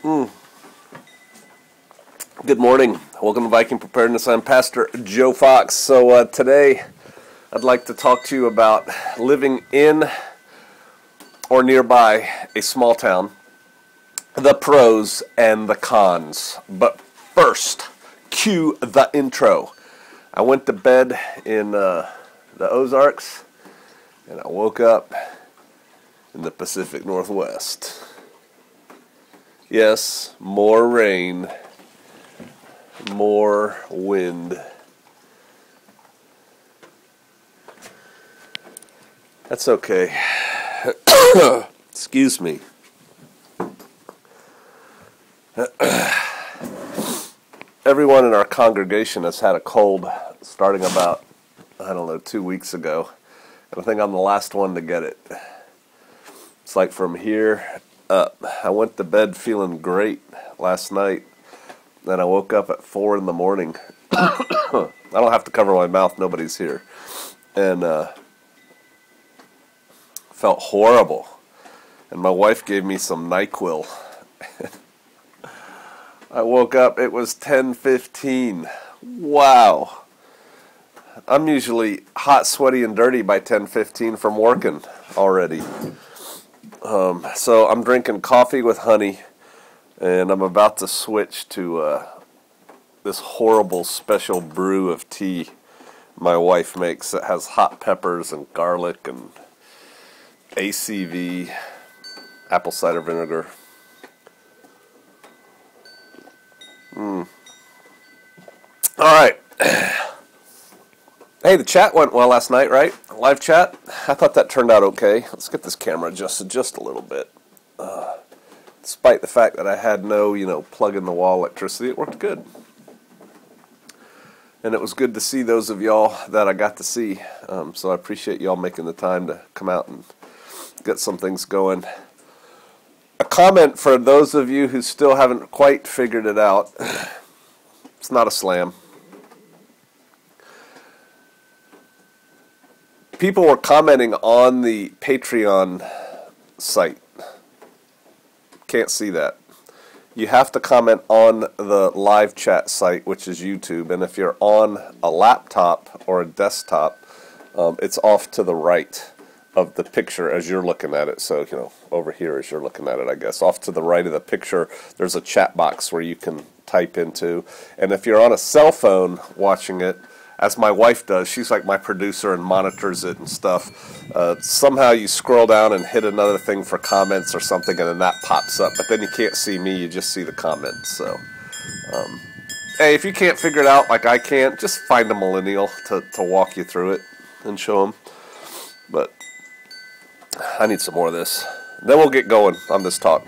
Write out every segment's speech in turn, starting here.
Good morning. Welcome to Viking Preparedness. I'm Pastor Joe Fox. So today I'd like to talk to you about living in or nearby a small town, the pros and the cons. But first, cue the intro. I went to bed in the Ozarks and I woke up in the Pacific Northwest. Yes, more rain, more wind. That's okay. Excuse me. Everyone in our congregation has had a cold starting about, 2 weeks ago. And I think I'm the last one to get it. It's like from here up. I went to bed feeling great last night. Then I woke up at 4 in the morning. I don't have to cover my mouth. Nobody's here. And felt horrible. And my wife gave me some NyQuil. I woke up. It was 10:15. Wow. I'm usually hot, sweaty, and dirty by 10:15 from working already. So I'm drinking coffee with honey, and I'm about to switch to this horrible special brew of tea my wife makes that has hot peppers and garlic and ACV, apple cider vinegar. All right. Hey, the chat went well last night, right? Live chat? I thought that turned out okay. Let's get this camera adjusted just a little bit. Despite the fact that I had no, plug-in-the-wall electricity, it worked good. And it was good to see those of y'all that I got to see. So I appreciate y'all making the time to come out and get some things going. A comment for those of you who still haven't quite figured it out. It's not a slam. People were commenting on the Patreon site. Can't see that. You have to comment on the live chat site, which is YouTube. And if you're on a laptop or a desktop, it's off to the right of the picture as you're looking at it. So, over here as you're looking at it, I guess. Off to the right of the picture, there's a chat box where you can type into. And if you're on a cell phone watching it, as my wife does, she's like my producer and monitors it and stuff. Somehow you scroll down and hit another thing for comments or something, and then that pops up. But then you can't see me, you just see the comments. So, hey, if you can't figure it out like I can't, just find a millennial to walk you through it and show them. But I need some more of this. Then we'll get going on this talk.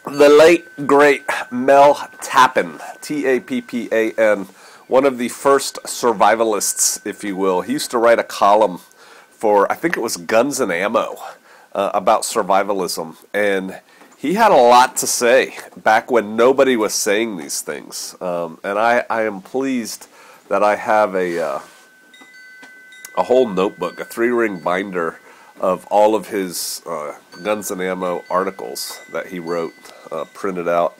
The late, great Mel Tappan, T-A-P-P-A-N, one of the first survivalists, if you will. He used to write a column for, I think it was Guns and Ammo, about survivalism. And he had a lot to say back when nobody was saying these things. And I am pleased that I have a whole notebook, a 3-ring binder of all of his Guns and Ammo articles that he wrote, printed out.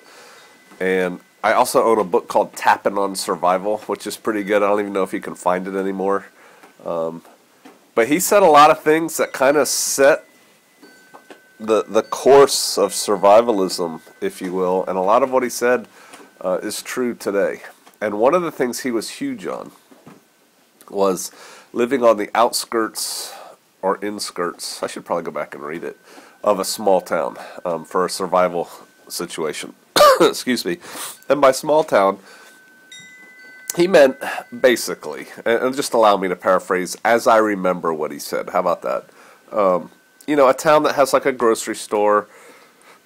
And I also own a book called Tappin' on Survival, which is pretty good. I don't even know if you can find it anymore. But he said a lot of things that kind of set the course of survivalism, if you will. And a lot of what he said is true today. And one of the things he was huge on was living on the outskirts or inskirts, I should probably go back and read it, of a small town for a survival situation. Excuse me. And by small town, he meant basically, and just allow me to paraphrase as I remember what he said. How about that? A town that has like a grocery store,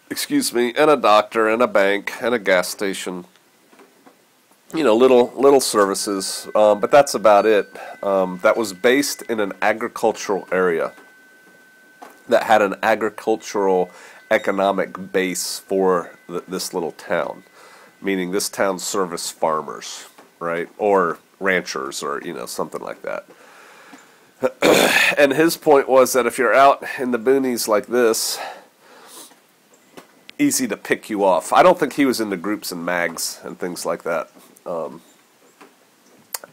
and a doctor, and a bank, and a gas station. Little services, but that's about it. That was based in an agricultural area that had an agricultural economic base for this little town, meaning this town serviced farmers, right, or ranchers, or something like that. And his point was that if you're out in the boonies like this, easy to pick you off. I don't think he was into groups and mags and things like that. And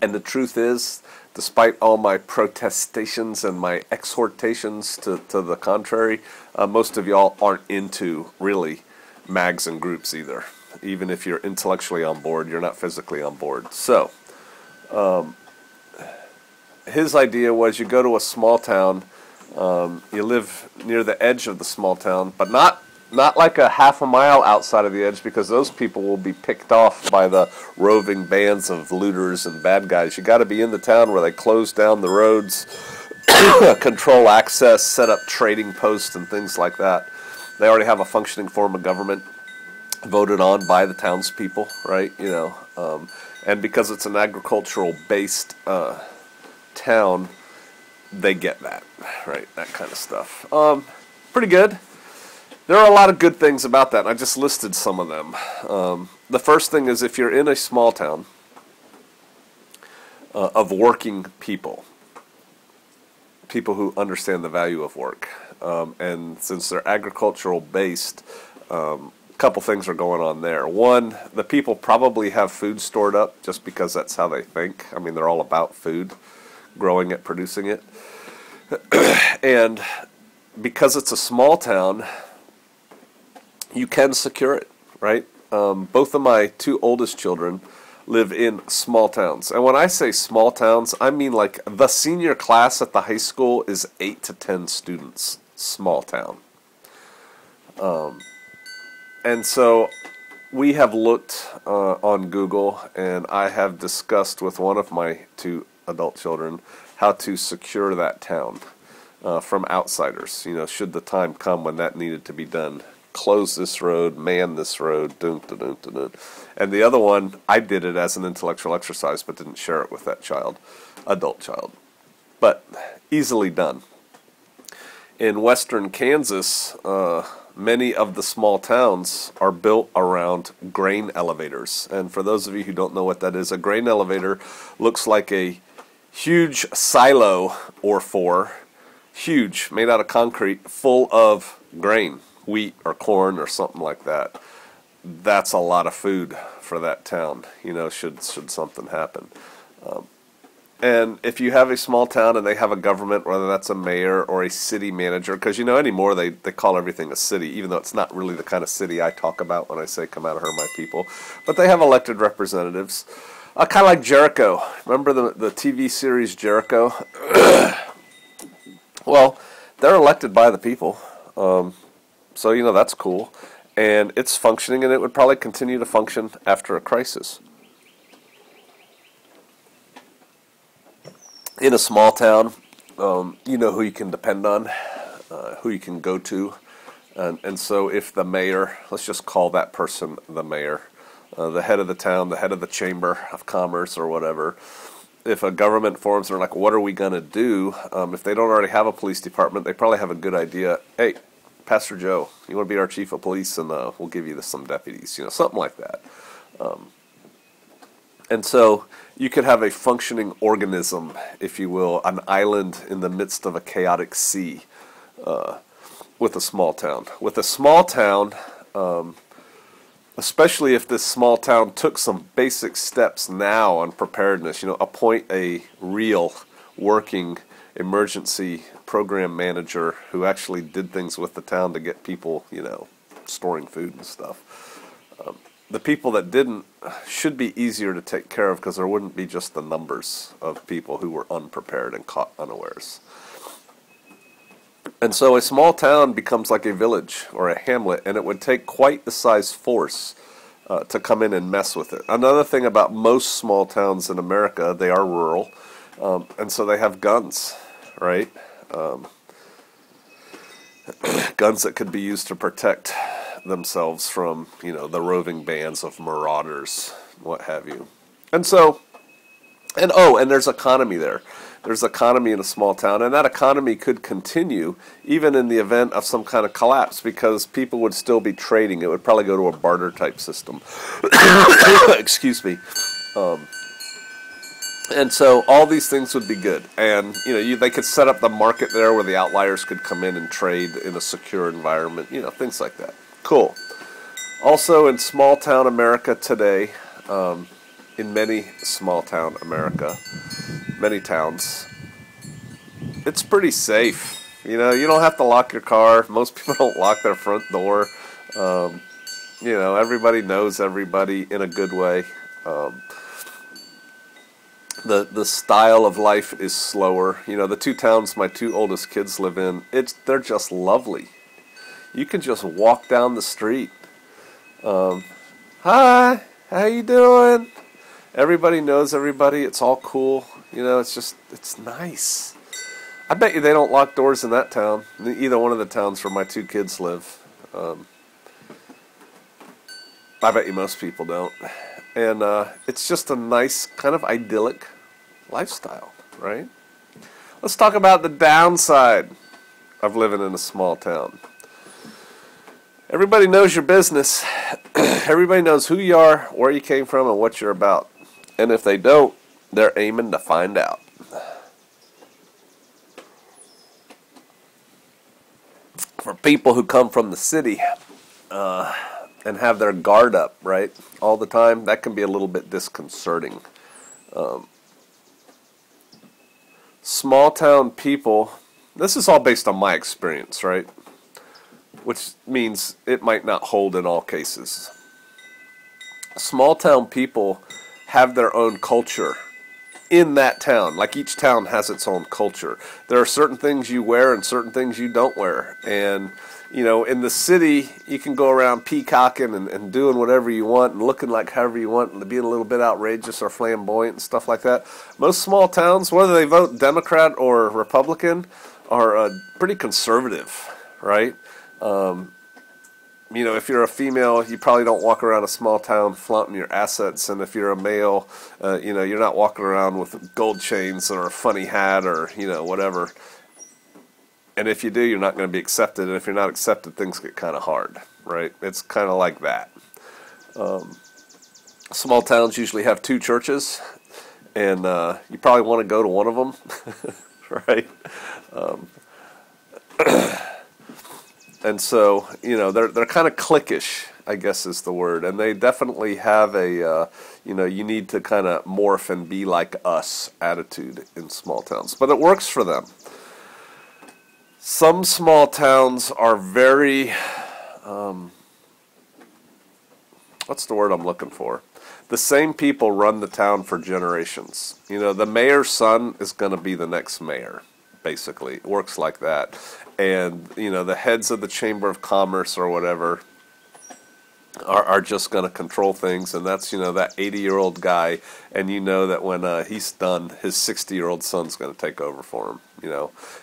the truth is, despite all my protestations and my exhortations to the contrary, most of y'all aren't into, really, mags and groups either. Even if you're intellectually on board, you're not physically on board. So, his idea was you go to a small town, you live near the edge of the small town, but not like a half a mile outside of the edge, because those people will be picked off by the roving bands of looters and bad guys. You got to be in the town where they close down the roads, control access, set up trading posts and things like that. They already have a functioning form of government voted on by the townspeople, right? And because it's an agricultural-based town, they get that, right? That kind of stuff. Pretty good. There are a lot of good things about that, and I just listed some of them. The first thing is, if you're in a small town of working people who understand the value of work, and since they're agricultural based, a couple things are going on there. One, the people probably have food stored up just because that's how they think. I mean, they're all about food, growing it, producing it. And because it's a small town, you can secure it, right? Both of my two oldest children live in small towns. And when I say small towns, I mean like the senior class at the high school is 8 to 10 students. Small town. And so we have looked on Google, and I have discussed with one of my two adult children how to secure that town from outsiders, should the time come when that needed to be done. Close this road, man this road, dun, dun, dun, dun, dun. And the other one, I did it as an intellectual exercise, but didn't share it with that adult child. But easily done. In western Kansas, many of the small towns are built around grain elevators. And for those of you who don't know what that is, a grain elevator looks like a huge silo or four, huge, made out of concrete, full of grain. Wheat or corn or something like that. That's a lot of food for that town, should something happen. And if you have a small town and they have a government, whether that's a mayor or a city manager, because anymore they call everything a city, even though it's not really the kind of city I talk about when I say come out of her, my people. But they have elected representatives, kind of like Jericho. Remember the TV series Jericho? Well, they're elected by the people. So, that's cool. And it's functioning, and it would probably continue to function after a crisis. In a small town, you know who you can depend on, who you can go to. And so if the mayor, let's just call that person the mayor, the head of the town, the head of the chamber of commerce or whatever, if a government forms, they're like, what are we going to do? If they don't already have a police department, they probably have a good idea. Hey, Pastor Joe, you want to be our chief of police, and we'll give you some deputies, something like that. And so you could have a functioning organism, if you will, an island in the midst of a chaotic sea with a small town. With a small town, especially if this small town took some basic steps now on preparedness, appoint a real working emergency program manager who actually did things with the town to get people, storing food and stuff. The people that didn't should be easier to take care of, because there wouldn't be just the numbers of people who were unprepared and caught unawares. And so a small town becomes like a village or a hamlet, and it would take quite the size force to come in and mess with it. Another thing about most small towns in America, they are rural, and so they have guns, right? Guns that could be used to protect themselves from, the roving bands of marauders, what have you. And so, and there's economy there. There's economy in a small town, and that economy could continue even in the event of some kind of collapse, because people would still be trading. It would probably go to a barter type system. Excuse me. And so all these things would be good. And, they could set up the market there where the outliers could come in and trade in a secure environment, things like that. Cool. Also in small town America today, in many small town America, many towns, it's pretty safe. You don't have to lock your car. Most people don't lock their front door. Everybody knows everybody in a good way. The style of life is slower. The two towns my two oldest kids live in, they're just lovely. You can just walk down the street. Hi, how you doing? Everybody knows everybody. It's all cool. It's nice. I bet you they don't lock doors in that town. Either one of the towns where my two kids live. I bet you most people don't. And it's just a nice, kind of idyllic lifestyle, right? Let's talk about the downside of living in a small town. Everybody knows your business. Everybody knows who you are, where you came from, and what you're about. And if they don't, they're aiming to find out. For people who come from the city and have their guard up, right, all the time, that can be a little bit disconcerting. Small town people, this is all based on my experience, right? Which means it might not hold in all cases. Small town people have their own culture in that town. Like each town has its own culture. There are certain things you wear and certain things you don't wear. And, in the city, you can go around peacocking and doing whatever you want and looking like however you want and being a little bit outrageous or flamboyant and stuff like that. Most small towns, whether they vote Democrat or Republican, are pretty conservative, right? If you're a female, you probably don't walk around a small town flaunting your assets, and if you're a male, you're not walking around with gold chains or a funny hat or, whatever. And if you do, you're not going to be accepted, and if you're not accepted, things get kind of hard, right? It's kind of like that. Small towns usually have two churches, and you probably want to go to one of them, right? And so, they're kind of cliquish, I guess is the word. And they definitely have a, you need to kind of morph and be like us attitude in small towns. But it works for them. Some small towns are very, what's the word I'm looking for? The same people run the town for generations. The mayor's son is going to be the next mayor, basically. It works like that. And, the heads of the Chamber of Commerce or whatever are just going to control things. And that's, that 80-year-old guy. And that when he's done, his 60-year-old son's going to take over for him,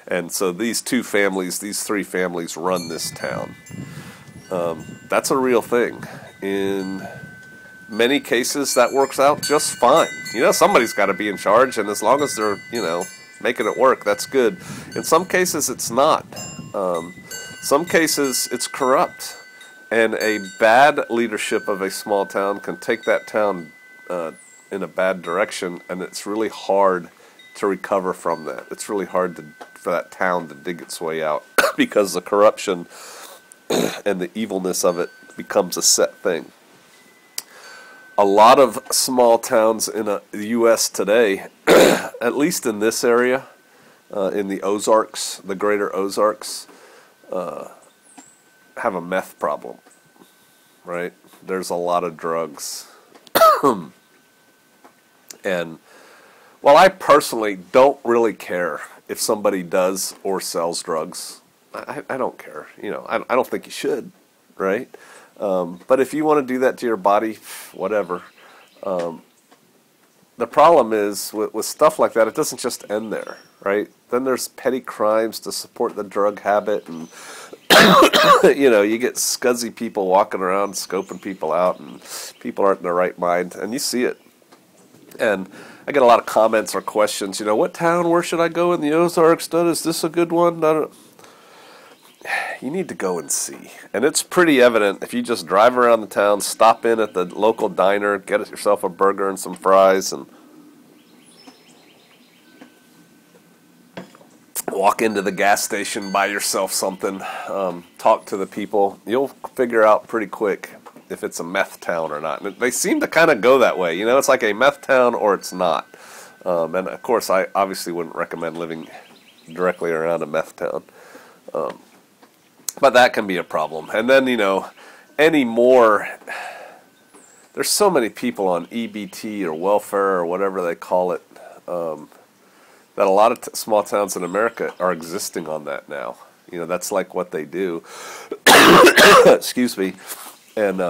And so these three families run this town. That's a real thing. In many cases, that works out just fine. Somebody's got to be in charge. And as long as they're, making it work, that's good. In some cases, it's not. Some cases, it's corrupt. And a bad leadership of a small town can take that town in a bad direction, and it's really hard to recover from that. It's really hard for that town to dig its way out because the corruption and the evilness of it becomes a set thing. A lot of small towns in the U.S. today, at least in this area, in the Ozarks, the greater Ozarks, have a meth problem, right? There's a lot of drugs. And while I personally don't really care if somebody does or sells drugs, I don't care. I don't think you should, right? But if you want to do that to your body, whatever. The problem is with stuff like that, it doesn't just end there, right? Then there's petty crimes to support the drug habit, and you get scuzzy people walking around scoping people out, and people aren't in their right mind, and you see it. And I get a lot of comments or questions, what town, where should I go in the Ozarks? Is this a good one? You need to go and see. And it's pretty evident if you just drive around the town, stop in at the local diner, get yourself a burger and some fries, and walk into the gas station, buy yourself something, talk to the people. You'll figure out pretty quick if it's a meth town or not. And they seem to kind of go that way. You know, it's like a meth town or it's not. And, of course, I obviously wouldn't recommend living directly around a meth town. But that can be a problem. And then, you know, anymore, there's so many people on EBT or welfare or whatever they call it, that a lot of small towns in America are existing on that now. You know, that's like what they do. Excuse me. And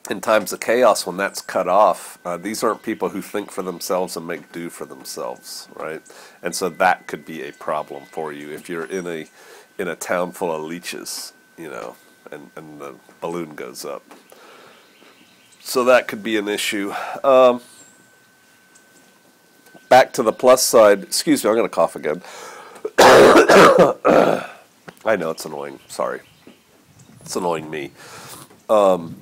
in times of chaos, when that's cut off, these aren't people who think for themselves and make do for themselves, right? And so that could be a problem for you if you're in a town full of leeches, you know, and the balloon goes up. So that could be an issue. Back to the plus side. Excuse me, I'm going to cough again. I know, it's annoying. Sorry. It's annoying me. Yeah,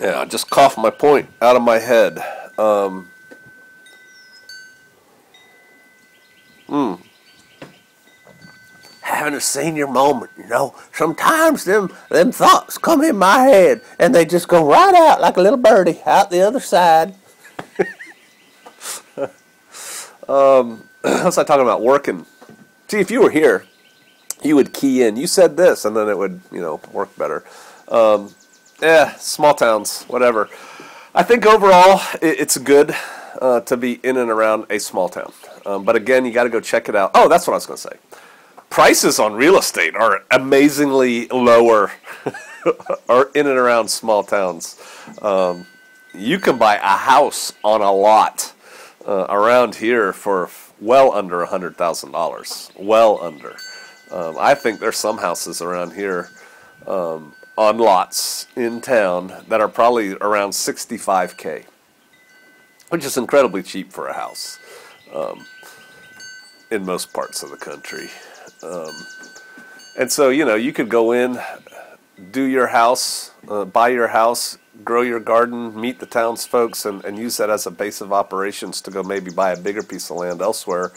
I just coughed my point out of my head. Having a senior moment, you know. Sometimes them thoughts come in my head, and they just go right out like a little birdie out the other side. What was I talking about? Working. See, if you were here, you would key in. You said this, and then it would, you know, work better. Small towns, whatever. I think overall, it's good to be in and around a small town. But again, you got to go check it out. Oh, that's what I was going to say. Prices on real estate are amazingly lower or in and around small towns. You can buy a house on a lot around here for well under $100,000. Well under. I think there's some houses around here on lots in town that are probably around $65K, which is incredibly cheap for a house in most parts of the country. And so, you know, you could go in, do your house, buy your house, grow your garden, meet the townsfolk, and use that as a base of operations to go maybe buy a bigger piece of land elsewhere.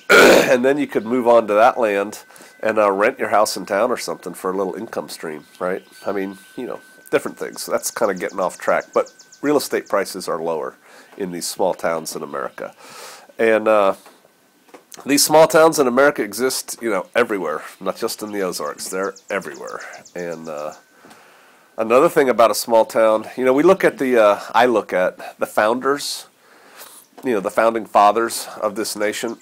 And then you could move on to that land and rent your house in town or something for a little income stream, right? I mean, you know, different things. That's kind of getting off track. But real estate prices are lower in these small towns in America. And these small towns in America exist, you know, everywhere, not just in the Ozarks. They're everywhere. And another thing about a small town, you know, I look at the founders, you know, the founding fathers of this nation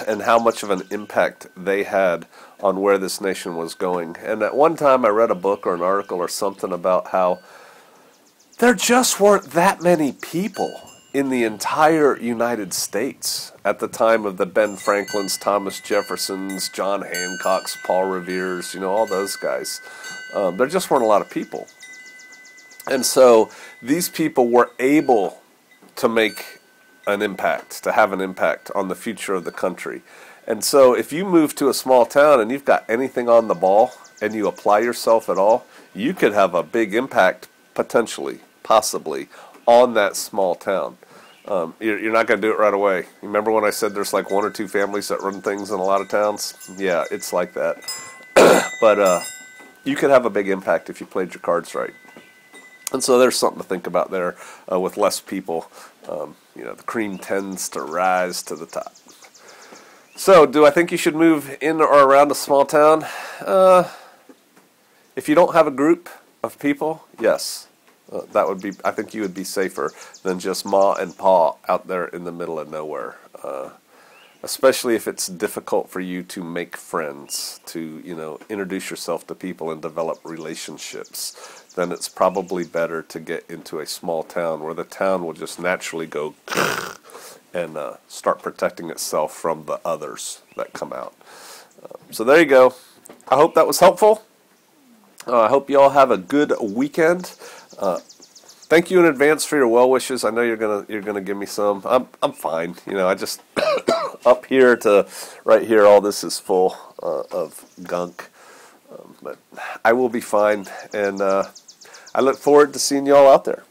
and how much of an impact they had on where this nation was going. And at one time I read a book or an article or something about how there just weren't that many people in the entire United States at the time of the Ben Franklins, Thomas Jeffersons, John Hancocks, Paul Revere's, you know, all those guys. There just weren't a lot of people. And so these people were able to make an impact, to have an impact on the future of the country. And so if you move to a small town and you've got anything on the ball and you apply yourself at all, you could have a big impact, potentially, possibly, on that small town. You're not going to do it right away. You remember when I said there's like one or two families that run things in a lot of towns? Yeah, it's like that. But you could have a big impact if you played your cards right. And so there's something to think about there with less people. You know, the cream tends to rise to the top. So, do I think you should move in or around a small town? If you don't have a group of people, yes. That would be. I think you would be safer than just ma and pa out there in the middle of nowhere. Especially if it's difficult for you to make friends, to, you know, introduce yourself to people and develop relationships. Then it's probably better to get into a small town where the town will just naturally go and start protecting itself from the others that come out. So there you go. I hope that was helpful. I hope you all have a good weekend. Thank you in advance for your well wishes. I know you're gonna give me some. I'm fine. You know, I just up here to right here. All this is full of gunk, but I will be fine. And I look forward to seeing you all out there.